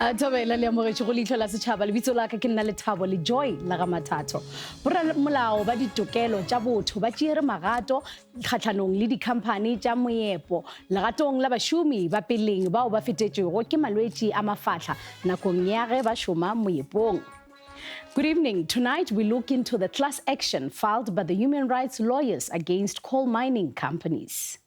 Thobela le amogetše go Leihlo La Sechaba lebitso la ka ke nna Lethabo le Joy la ga Mathatho. Boramolao ba ditokelo tša botho ba tšere magato kgatlhanong le dikhamphane tša moepo legatong la bašomi ba peleng bao ba fetetšwego ke malwetši a mafahla nakong ya ge ba šoma moepong. Good evening. Tonight we look into the class action filed by the human rights lawyers against coal mining companies.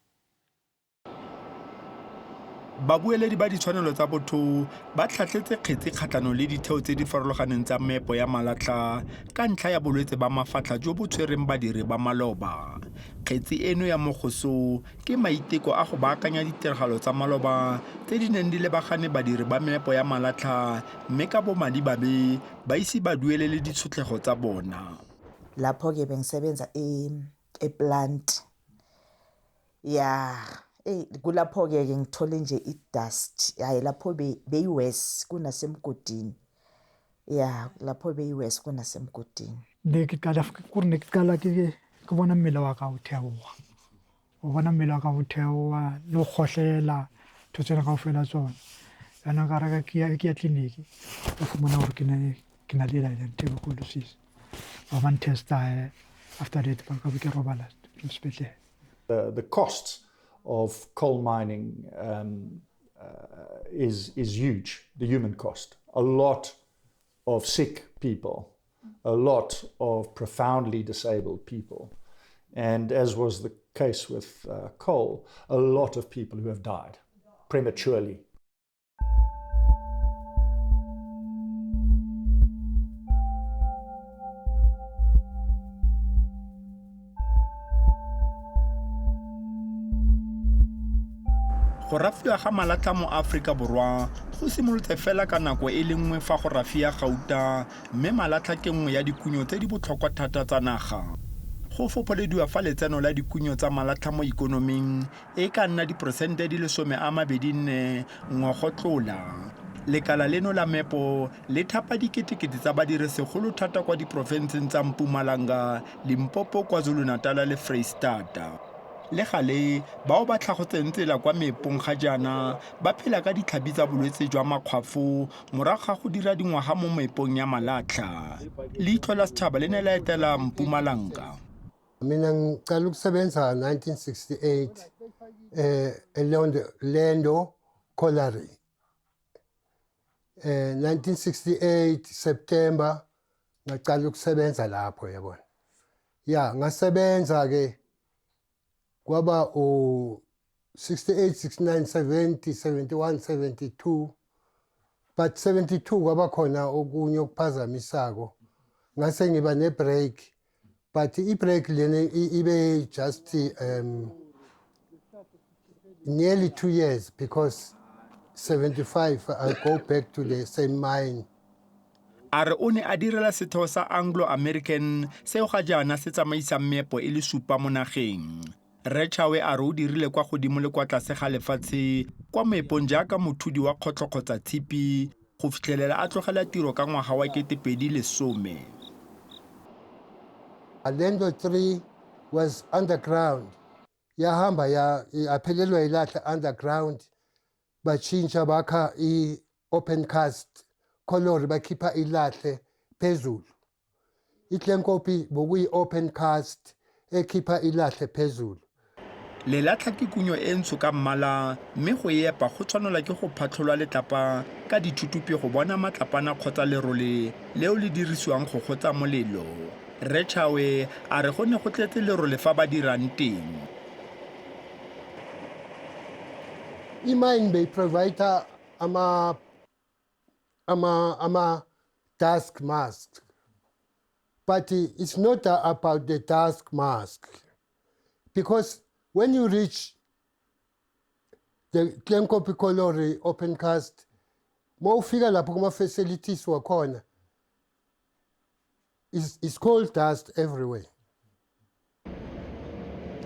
Babueledi ba ditshwanelo tsa botho ba tlhatlhetse kgetse kgatlano le ditheo tse di farologaneng tsa meepo ya malatla ka ntlha ya bolwetse ba mafatla jo bo tshwereng badiri ba maloba. Kgetsi eno ya mogoso ke maiteko a go baakanya ditiragalo tsa maloba tse di neng di lebagane badiri ba meepo ya malatla mme ka bomadimabe ba ise ba duele le ditshotlego tsa bona. Lapho-ke bengisebenza e-plant ya kulapho-ke ngithole nje i-dust hayi lapho beyi-worse kunasemgodini lapho beyi-worse kunasemgodini. Ne ke qala ke bona mmele wa ka o theoha o bona mmele wa ka o theoha le go kgohlela thotsena kaofela tsona yana ka reka ke ya tleliniki o fumana gore ke na le tuberculosis ba ban testa after that ba ka ke robala sepetlele. The costs of coal mining is huge, the human cost. A lot of sick people, a lot of profoundly disabled people. And as was the case with coal, a lot of people who have died prematurely. Go rafiwa ga malatla mo Afrika Borwa go simolotse fela ka nako e le nngwe fa go rafia gauta mme malatla ke nngwe ya dikunyo tse di botlhokwa thata tsa naga. Go fopolediwa fa letseno la dikunyo tsa malatla mo ikonoming e ka nna diperesente di le 24 ngwago tlola. Lekala leno la meepo le thapa diketekete tsa badiri segolo thata kwa diprofenseng tsa Mpumalanga, Limpopo, KwaZulu-Natal le Freistata. Le gale bao ba tlhagotseng tsela kwa meepong ga jaana ba phela ka ditlhabi tsa bolwetse jwa makgwafo morago ga go dira dingwaga mo meepong ya malatla. Leihlo La Sechaba le ne la etela Mpumalanga. Mina ngiqala ukusebenza 1968 Leihlo Colliery. 1968 September ngaqala ukusebenza lapho yabona. Ngasebenza ke kwaba 68, 69, 70, 71, 72. But 72 kwaba khona okunye okuphazamisako. Ngase ngiba ne-break. But i-break lena ibe just nearly 2 years because 75 I go back to the same mine. A re o ne a direla setheo sa Anglo-American seo ga jaana se tsamaisang meepo e le supa mo nageng. Rechawe a re o dirile kwa godimo le kwa tlase ga lefatshe kwa meepong jaaka mothudi wa kgotlho kgotsa tshipi go fitlhelela a tlogela tiro ka ngwaga wa 2010. Leihlo 3 was underground. Yahamba yaphelelwa ilahla underground bachinja bakha i-open cast colliery bakhipha ilahle phezulu. Itlenkopi bokuyi-open cast ekhipha ilahle phezulu. Lelatla ke kunyo e ntsho ka mmala mme go epa go tshwanelwa ke go phatlholwa letlapa ka dithutupi go bona matlapana kgotsa lerole leo le dirisiwang go gotsa molelo. Rechawe a re go ne go tletse lerole fa ba dirang teng. I-mine beyiprovide ama dust mask. But it's not about the dust mask. Because when you reach the Klemkopi Colliery open cast, mawufika lapho kuma facilities wakhona, it's coal dust everywhere.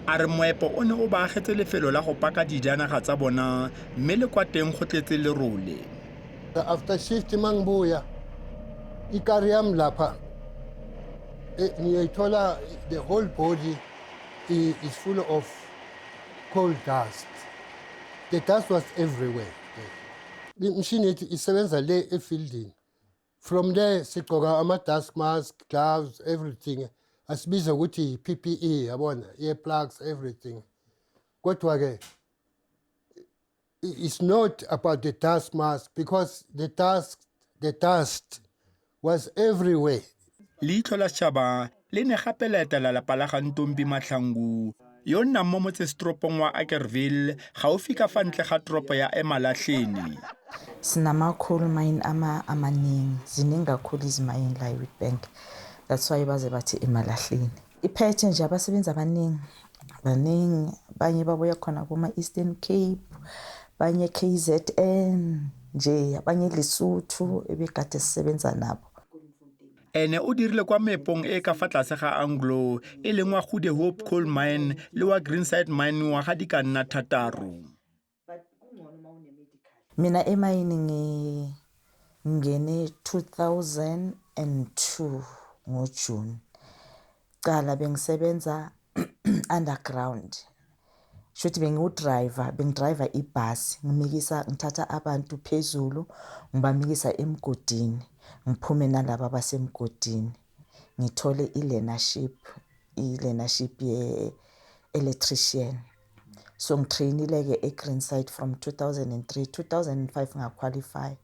A re moepo o ne o baagetse lefelo la go paka dijanaga tsa bona mme le kwa teng go tletse lerole. After shift mangibuya ikari yami lapha ngiyithola the whole body is full of coal dust. The dust was everywhere. imishini isebenza le efieldini. From there sigqoka ama-dust mask, gloves, everything. Asibiza ukuthi PPE, yabona, earplugs, everything. Kodwa-ke, it's not about the dust mask because the dust was everywhere. Leihlo La Sechaba le ne gape la etela lapa la ga Ntombi Mahlangu yo nnang mo motsesetoropong wa Ackerville gaufi ka fa ntle ga toropo ya Emalahleni. Sinama-coal mine amaningi, ziningi kakhulu izimayini la e-Witbank. That's why baze bathi Emalahleni. Iphethe nje abasebenzi abaningi, abanye babuya khona kuma-Eastern Cape, abanye KZN, nje abanye Lesotho ebekade sisebenza nabo. Ene o dirile kwa meepong e ka fa tlase ga Anglo e leng wa Good Hope Coal Mine le wa Greenside Mine wa ga di ka nna 3. Mina emayini ngingene 2002 ngoJune. Cala bengisebenza underground. Shuthi bengidriver ibhasi, ngithatha abantu phezulu, ngibamikisa emgodini, ngiphume nalabo abasemgodini. Ngithole i-learnership ye-electrician. So ngitrainile-ke e-Greenside from 2003, 2005 ngaqualify.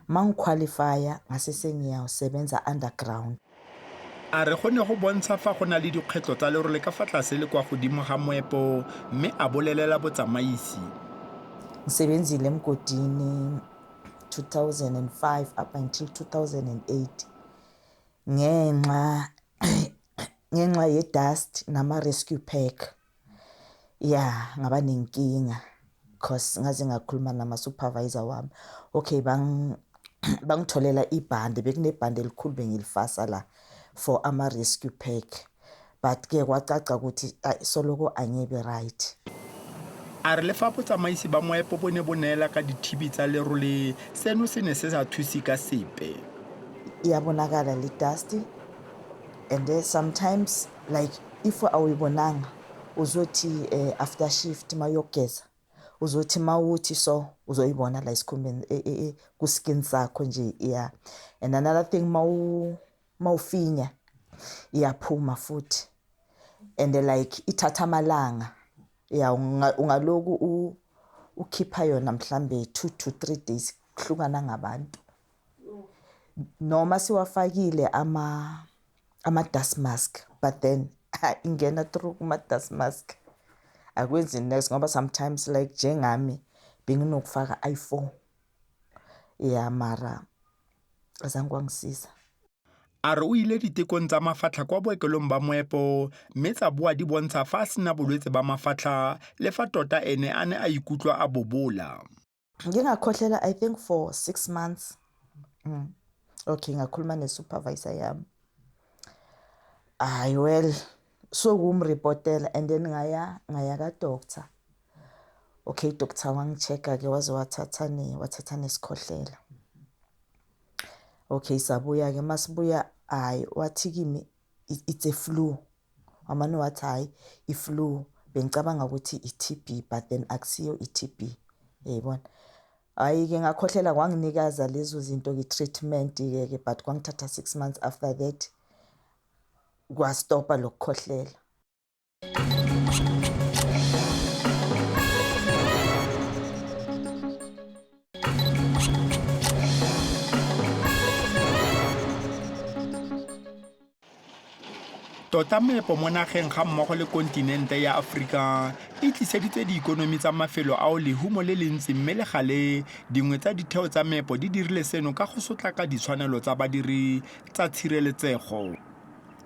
Mangiqualifya ngase sengiyawusebenza underground. A re go ne go bontsha fa go na le dikgwetlo tsa lerole le ka fa tlase le kwa godimo ga moepo mme a bolelela botsamaisi. Ngisebenzile emgodini 2005 up until 2008 ngenxa ye-dust nama-rescue pack. Ya, ngaba nenkinga because ngaze ngakhuluma nama-supervisor wami. Okay, bangitholela ibhande, bekunebhande elikhulu bengilifasa la for ama-rescue pack. But-ke kwacaca ukuthi soloko angebe right. A re le fa botsamaisi ba moepo bo ne bo neela ka dithibi tsa lerole seno se ne se sa thuse ka sepe. Iyabonakala le dusty, and then sometimes like if awuyibonanga uzothi after shift mayogeza uzothi mawuthi so uzoyibona la isikhumbeni ku skin sakho nje. Yeah, and another thing mawufinya iyaphuma futhi, and like ithatha amalanga. Yeah, ungaloku ukhipha yona mhlambe 2 to 3 days kuhlukana ngabantu. Noma siwafakile ama-dust mask, but then ingena through kuma-dust mask. Akwenzi next ngoba sometimes like njengami benginokufaka i4. Yeah, mara azange kwangisiza. A re o ile ditekong tsa mafatlha kwa bookelong ba moepo mme tsa boa di bontsha fa a sena bolwetse ba mafatlha le fa tota ene a ne a ikutlwa a bobola. Ngingakhohlela I think for 6 months. Okay, ngakhuluma ne-supervisor yami. Well, so kumrepotela and then ngaya ka-doctor. Okay, doctor wangichecka-ke waze wathatha nesikhohlela. Okay, sabuya-ke masibuya wathi kimi it's a flu. Amane wathi hayi i-flu. Bengicabanga ukuthi i-TB but then akusiyo i-TB. Yayibona. Hayi-ke ngakhohlela kwanginikaza lezo zinto ke-treatment-ke but kwangithatha 6 months after that kwastopa lokukhohlela. Tota meepo mo nageng ga mmogo le kontinente ya Aforika e tliseditse diikonomi tsa mafelo ao lehumo le le ntsi mme le gale dingwe tsa ditheo tsa meepo di dirile seno ka go sotlaka ditshwanelo tsa badiri tsa tshireletsego.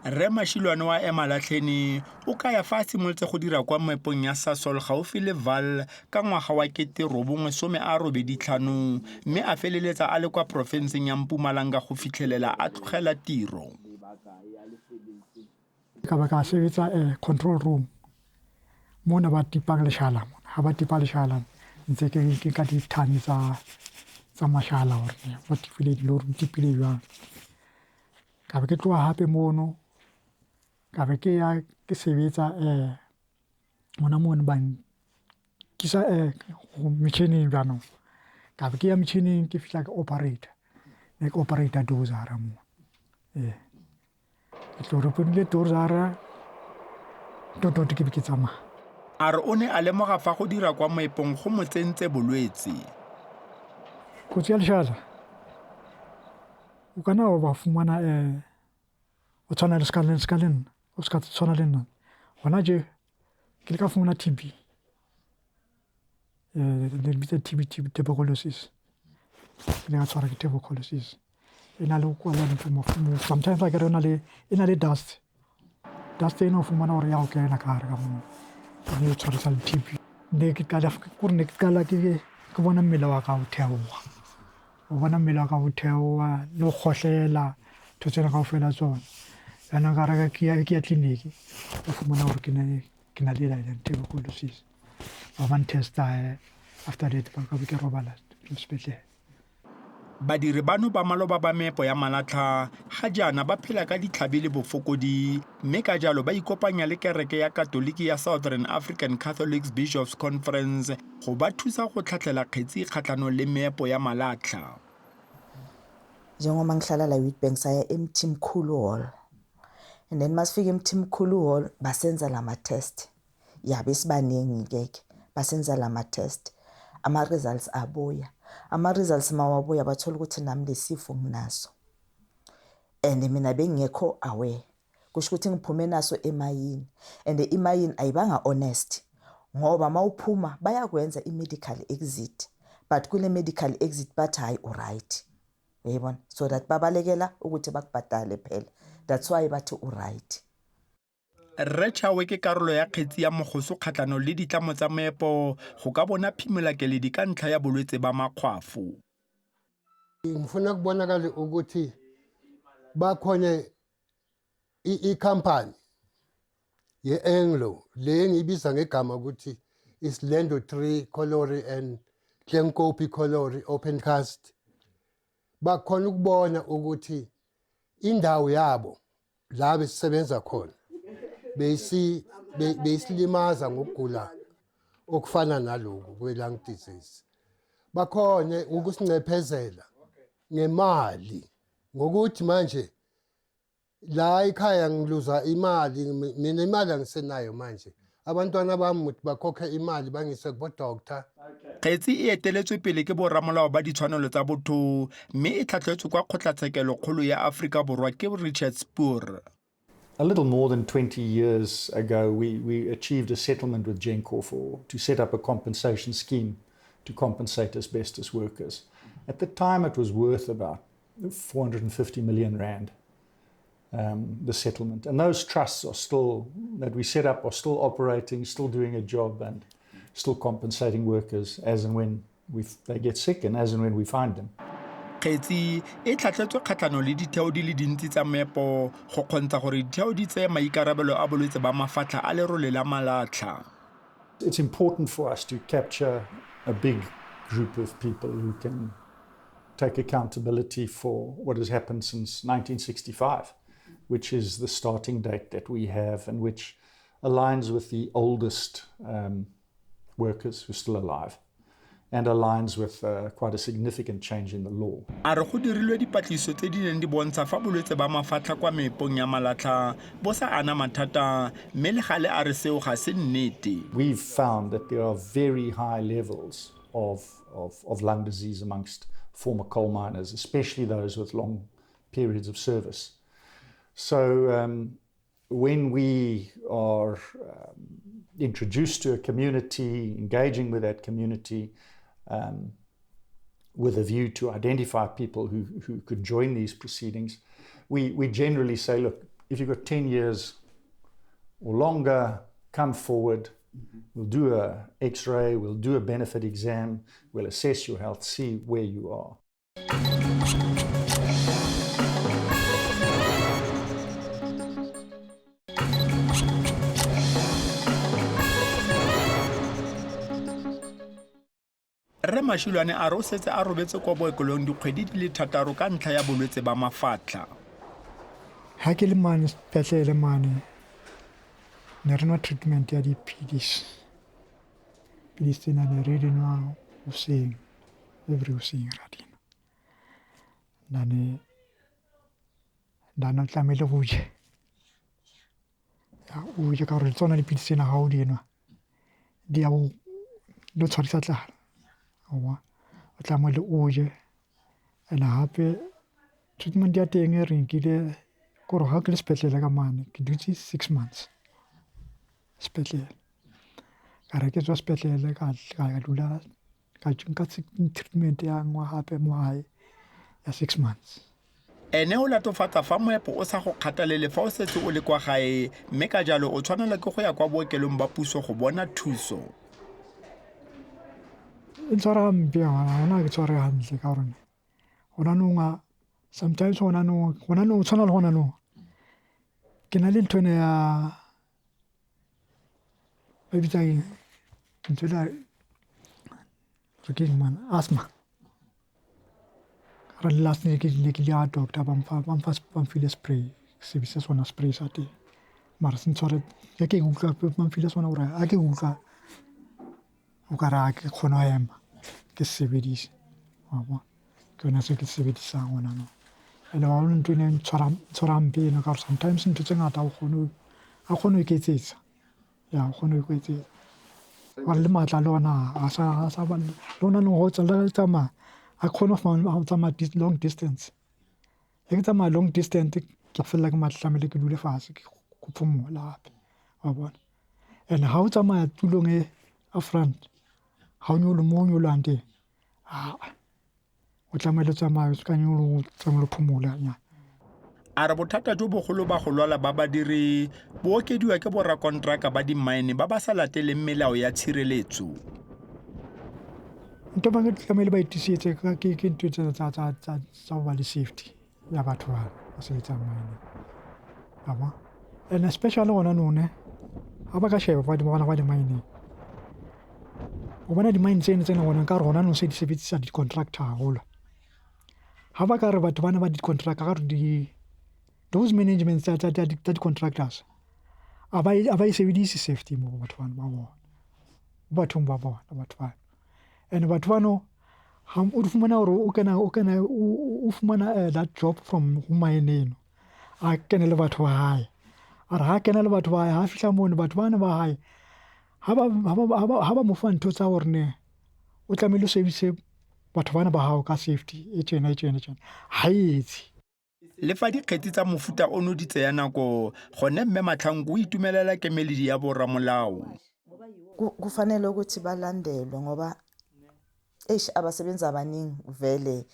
Rre Mashilwane wa Emalahleni o kaya fa a simolotse go dira kwa meepong ya Sasol gaufi le Vaal ka ngwaga wa 1985 mme a feleletsa a le kwa porofenseng ya Mpumalanga go fitlhelela a tlogela tiro. Ka ba ka sebetsa control room mona ba tipang leshala mona ha ba tipa leshala ntse ke ka dithani tsa mashala hore ba tipile di lori tipile jwang. Ka be ke tloha hape mono ka be ke ya ke sebetsa mona bang kisa metšhineng jaanong ka be ke ya metšhining ke fihla ke operator ke operator dosara mo ke tlo re ponile dosara totote ke be ke tsamaya a re o ne a lemoga fa go dira kwa moepong go mo tsentse bolwetse. kotsi ya lešala o kana ba fumana o tshwana le ska le nna o ska tshwana le nna gona je ke le ka fumana TB le bitsa TB tuberculosis le ga tshwara ke tuberculosis e na le go kwala mo sometimes like e na le dust e no fumana gore ya go kena ka gare ka mo ne o tshwarisa le TB ne ke kala ke bona mmele wa ka o theoga o bona mmele wa ka o theoga le go kgohlela thotsena ka o fela tsona yana ka reka ke ya tleliniki o fumana gore ke na le tuberculosis ba ban testa after that ba ka be ke robala sepetlele. Badiri bano ba maloba ba meepo ya malatlha ga jaana ba phela ka ditlhabi le bofokodi mme ka jalo ba ikopanya le kereke ya katoliki ya Southern African Catholics Bishops Conference go ba thusa go tlhatlhela kgetsi kgatlhanong le meepo ya malatlha. Njengoba ngihlala la Witbank saya eMthimkhulu Hall and then masifika eMthimkhulu Hall basenza lama test yabe sibaningi ngeke basenza lama test ama results abuya ama results mawabuya bathola ukuthi nami lesifo nginaso and mina bengekho aware kusho ukuthi ngiphume naso emayini and imayini ayibanga honest ngoba mawuphuma bayakwenza i-medical exit but kule medical exit bathi hayi alright uyayibona so that babalekela ukuthi bakubhadale phela that's why bathi alright. Rechawe ke karolo ya kgetsi ya mogoso kgatlhanong le ditlamo tsa meepo go ka bona phimolakeledi ka ntlha ya bolwetse ba makgwafo. Ngifuna kubonakala ukuthi bakhona i-company ye-Anglo le ngibiza ngegama ukuthi Islando 3 Colliery and Klenkopi Colliery open cast bakhona ukubona ukuthi indawo yabo la besisebenza khona beyisilimaza ngokugula okufana naloku kwe-lung disease bakhona ukusincephezela ngemali ngokuthi manje la ekhaya ngiluza imali mina imali angisenayo manje abantwana bami ukuthi bakhokhe imali bangise kubo doctor. Kgetsi e eteletswe pele ke boramolao ba ditshwanelo tsa botho mme e tlhatlhetswe kwa kgotlatshekelo kgolo ya Aforika Borwa ke Richard Spoor. A little more than 20 years ago, we achieved a settlement with Genco to set up a compensation scheme to compensate asbestos workers. At the time, it was worth about 450 million rand, the settlement. And those trusts are still, that we set up, are still operating, still doing a job and still compensating workers as and when they get sick and as and when we find them. Kgetsi e tlhatlhetswe kgatlhanong le ditheo di le dintsi tsa meepo go kgontsha gore ditheo di tseye maikarabelo a bolwetse ba mafatlha a lerole la malatlha. It's important for us to capture a big group of people who can take accountability for what has happened since 1965, which is the starting date that we have and which aligns with the oldest workers who are still alive and aligns with quite a significant change in the law. A re go dirilwe dipatlisiso tse di neng di bontsha fa bolwetse ba mafatlha kwa meepong ya malatlha bo sa ana mathata mme le gale a re seo ga se nnete. We've found that there are very high levels of lung disease amongst former coal miners, especially those with long periods of service. So when we are introduced to a community, engaging with that community, with a view to identify people who could join these proceedings, we generally say, look, if you've got 10 years or longer, come forward. We'll do an X-ray, we'll do a benefit exam, we'll assess your health, see where you are. Re Mashilwane a re o setse a robetse kwa bookelong dikgwedi di le 6 ka ntlha ya bolwetse ba mafatlha. Ha ke le mane sepetlele mane ne re nwa treatment ya dipidisi tsena ne re di nwa hoseng everything radina ndane tlamehile go je ya o je ka gore tsona dipilisi tsena ga o di enwa di a lo tshwarisa tlala o tlamehile o je ene gape treatment ya teng e re nkile kore ga ke le sepetlele ka mane ke dutse 6 months sepetlele ka re ke tswa sepetlele ka dula ka nka treatment ya ngwa gape mo gae ya 6 months. Ene o latofatsa fa moepo o sa go kgathalele fa o setse o le kwa gae mme ka jalo o tshwanela ke go ya kwa bookelong ba puso go bona thuso. E tshwara gampe gona ke tshware gantle ka gorone gona nongwa sometimes gona no tshwana le gona no ke na le nthwene ya ba bitsa eng ntho la re ke man asthma ra last ne ke ya doctor ba mfile spray SABC sona spray sa te mara se ntshware ya ke utlwa ba mfile sona gore a ke utlwa o ka ra ke kgona ema ke sebedise wa bona ke yona se ke sebedisang gona no ene wa ntho ne tshwara mpe no ka sometimes ntho tse ngata a kgone go iketsetsa ya o kgone go iketsetsa wa le matla le ona a sa ba lona no go tsamaya a kgone go tsamaya long distance e ke tsamaya long distance ke fela ke matlamele ke dule fatshe ke go phomola gape wa bona ene ga o tsamaya tulong e a front ga o nyolo mo o nyolang teng o tlamele tsamaya ka nyolo tsamaya phomola nya a re bothata jo bogolo ba go lwala ba badiri bo okediwa ke borakontraka ba dimine ba ba sa lateleng melao ya tshireletso. ntho ba ke tlamehile ba itisetse ke ntho tsa go ba le safety ya batho ba sebetsang mine aba and especially gona none ga ba ka sheba ba bona ba di-mine o bona di-mine tsene gona ka re gona no se di sebedisa di-contractor gagolo ga ba ka re batho bana ba di-contractor ka re those managements tsa di-contractors a ba e sebedise safety mo bathong ba bona batho ba and batho bano o fumana gore o fumana that job from mine eno a kene le batho ba hae a re ga kena le batho ba hae ga fihla mone batho bane ba hae ga ba mo fa ntho tsa gore ne o tlamehile o sebedise batho bana ba gago ka safety e tjena ga etse le fa dikgetsi tsa mofuta ono di tseya nako gone mme Matlhanko o itumelela kemeledi ya boramolao. Kufanele ukuthi balandelwe ngoba abasebenzi abaningi vele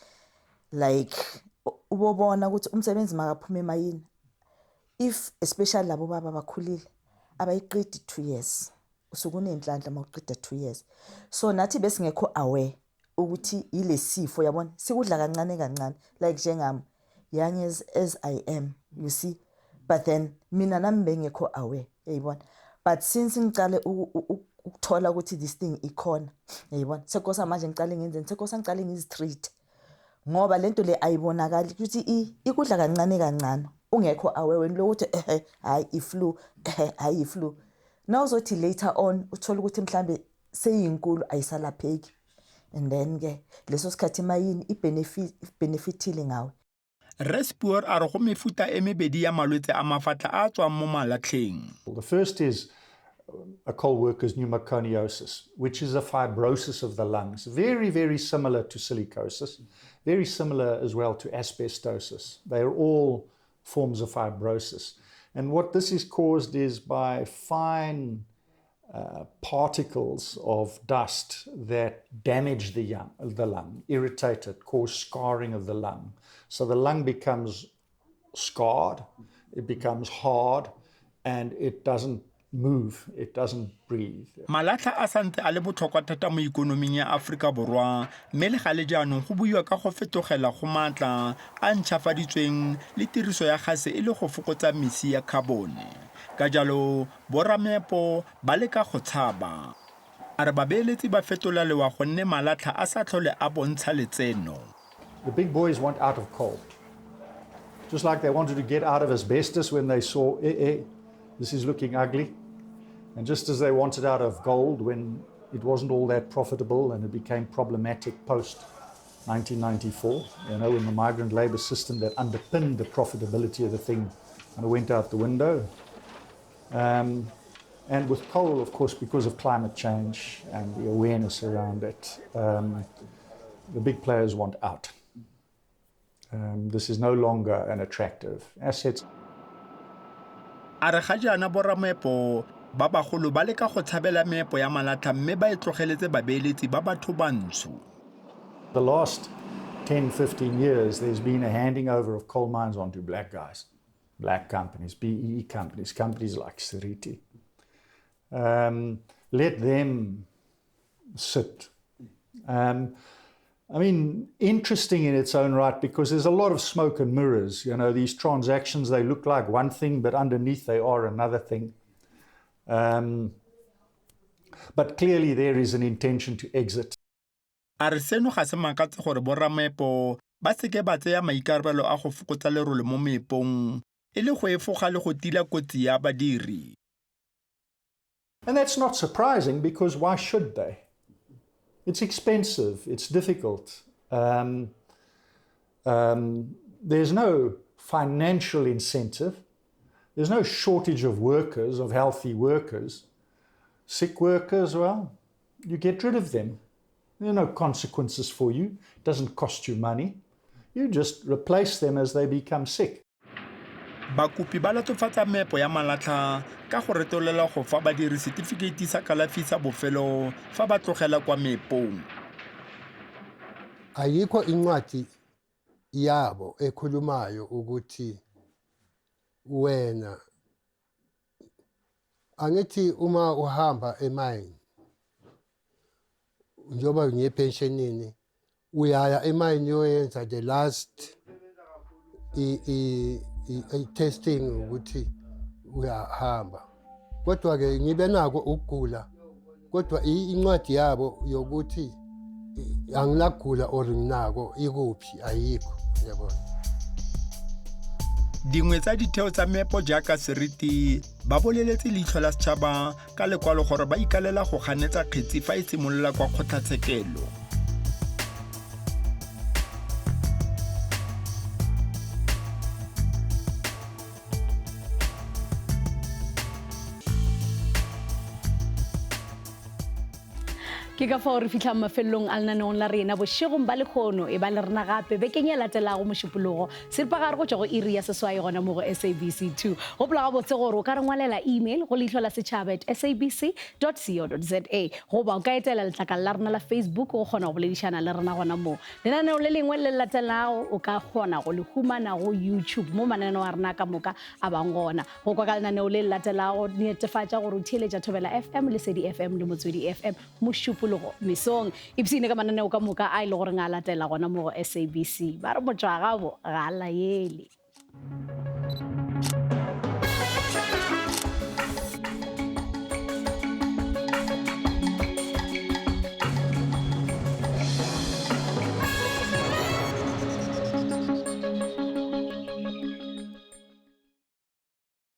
like ubobona ukuthi umsebenzi makaphume emayini if especially labo baba bakhulile abayiqedi 2 years usukunenhlanhla mawuqeda 2 years so nathi besingekho aware ukuthi ile sifo yabona sikudla kancane like njengami young as I am you see but then mina nami bengekho aware yayibona but since ngicale ukuthola ukuthi this thing ikhona yayibona sekosa manje ngicale ngenzeni sekosa ngicale ngizitreat ngoba lento le ayibonakali ukuthi ikudla kancane ungekho aware wena lo ukuthi hayi iflu now uzothi later on uthola ukuthi mhlambe seyinkulu ayisalapheki and then ke leso sikhathi mayini benefitile ngawe. Respoor a re go mefuta e mebedi ya malwetse a mafatla a tswang mo malatlheng. The first is a coal worker's pneumoconiosis, which is a fibrosis of the lungs, very, very similar to silicosis, very similar as well to asbestosis. They are all forms of fibrosis. And what this is caused is by fine particles of dust that damage the lung, irritate it, cause scarring of the lung. So the lung becomes scarred, it becomes hard, and it doesn't move, it doesn't breathe. Malatlha a santse a le botlhokwa thata mo ikonoming ya Aforika Borwa mme le gale jaanong go buiwa ka go fetogela go maatla a ntšhafaditsweng le tiriso ya gase e le go fokotsa mesi ya carbone. Ka jalo borameepo ba leka go tshaba a re babeeletsi ba fetola lewa gonne malatlha a sa tlhole a bontsha letseno. The big boys want out of coal, just like they wanted to get out of asbestos when they saw this is looking ugly, and just as they wanted out of gold when it wasn't all that profitable and it became problematic post 1994, when the migrant labour system that underpinned the profitability of the thing kind of went out the window. And with coal, of course, because of climate change and the awareness around it, the big players want out. This is no longer an attractive asset. A re ga jaana borameepo ba bagolo ba leka go tshabela meepo ya malatlha mme ba e tlogeletse babeeletsi ba batho bantsho. The last 10, 15 years, there's been a handing over of coal mines onto black guys, black companies, BEE companies, companies like Seriti. Let them sit. Interesting in its own right, because there's a lot of smoke and mirrors. These transactions, they look like one thing, but underneath they are another thing. But clearly there is an intention to exit. A re seno ga se makatse gore borameepo ba seke ba tseya maikarabelo a go fokotsa lerole mo meepong e le go efoga le go tila kotsi ya badiri. And that's not surprising, because why should they? It's expensive, it's difficult. There's no financial incentive. There's no shortage of workers, of healthy workers. Sick workers, well, you get rid of them. There are no consequences for you. It doesn't cost you money. You just replace them as they become sick. Bakopi ba latofatsa meepo ya malatlha ka go retolela go fa badiri setifikeiti sa kalafi sa bofelo fa ba tlogela kwa meepong. Ayikho incwadi yabo ekhulumayo ukuthi wena angithi uma uhamba emayini njoba ngiyepensionini uyaya emayini yoyenza the last testing ukuthi uyahamba, kodwa ke ngibe nako ukugula, kodwa incwadi yabo yokuthi angilagula or nginako ikuphi ayikho, yabona. Dingwe tsa ditheo tsa meepo jaaka Seriti ba boleletse Leihlo La Sechaba ka lekwalo gore ba ikalela go ganetsa kgetsi fa e simolola kwa kgotlatshekelo. Ke ka fa re fitlha mafelong a lenaneong la rena bošegong ba lekgono e ba le rena gape bekeng ya latelago mošupologo seripagare go tšwa go iri ya seswai gona mo go SABC 2 gopola gabotse gore o ka re ngwalela email go leihlolasechaba@sabc.co.za goba o ka etela letlakala la rena la Facebook go kgona go boledišana le rena gona mo lenaneo le lengwe le latelago o ka kgona go le humana go YouTube mo mananeo a rena ka moka a bang gona go kwa ka lenaneo le latelago netefatša gore o theeletša Thobela FM le Sedi FM le Motswedi FM mošupo mesong ipsine ka mananeo ka moka a ile gore nga latela gona mo go SABC ba re motswa gabo ga la yele.